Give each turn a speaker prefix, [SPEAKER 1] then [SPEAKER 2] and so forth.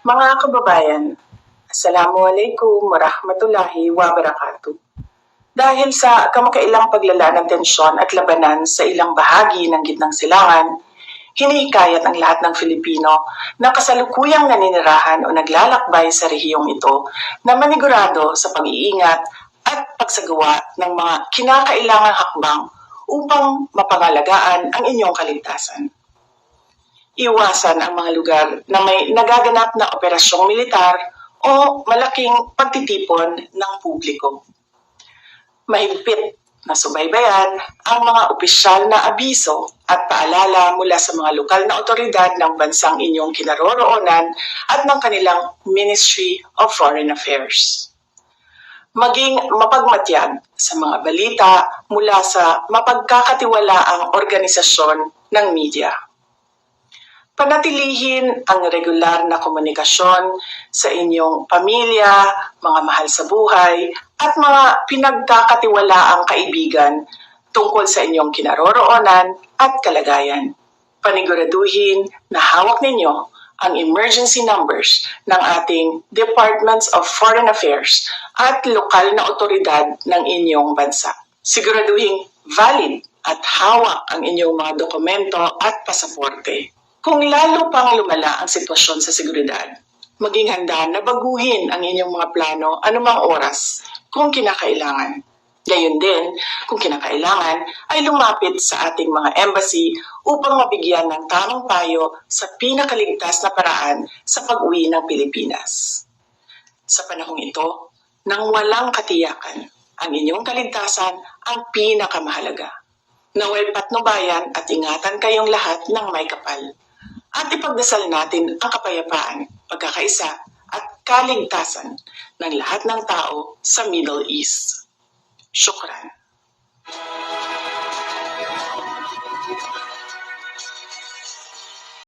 [SPEAKER 1] Mga kababayan, Assalamualaikum warahmatullahi wabarakatuh. Dahil sa kamakailang paglala ng tensyon at labanan sa ilang bahagi ng gitnang silangan, hinihikayat ang lahat ng Filipino na kasalukuyang naninirahan o naglalakbay sa rehiyong ito na manigurado sa pag-iingat at pagsagawa ng mga kinakailangang hakbang upang mapangalagaan ang inyong kaligtasan. Iwasan ang mga lugar na may nagaganap na operasyong militar o malaking pagtitipon ng publiko. Mahigpit na subaybayan ang mga opisyal na abiso at paalala mula sa mga lokal na otoridad ng bansang inyong kinaroroonan at ng kanilang Ministry of Foreign Affairs. Maging mapagmatyag sa mga balita mula sa mapagkakatiwalaang organisasyon ng media. Panatilihin ang regular na komunikasyon sa inyong pamilya, mga mahal sa buhay, at mga pinagkakatiwalaang kaibigan tungkol sa inyong kinaroroonan at kalagayan. Paniguraduhin na hawak ninyo ang emergency numbers ng ating Departments of Foreign Affairs at lokal na otoridad ng inyong bansa. Siguraduhin valid at hawak ang inyong mga dokumento at pasaporte. Kung lalo pang lumala ang sitwasyon sa seguridad, maging handa na baguhin ang inyong mga plano anumang oras kung kinakailangan. Gayon din, kung kinakailangan, ay lumapit sa ating mga embassy upang mabigyan ng tamang payo sa pinakaligtas na paraan sa pag-uwi ng Pilipinas. Sa panahong ito, nang walang katiyakan, ang inyong kaligtasan ang pinakamahalaga. Naway patnubayan at ingatan kayong lahat ng may kapal. At ipagdasal natin ang kapayapaan, pagkakaisa at kaligtasan ng lahat ng tao sa Middle East. Shukran.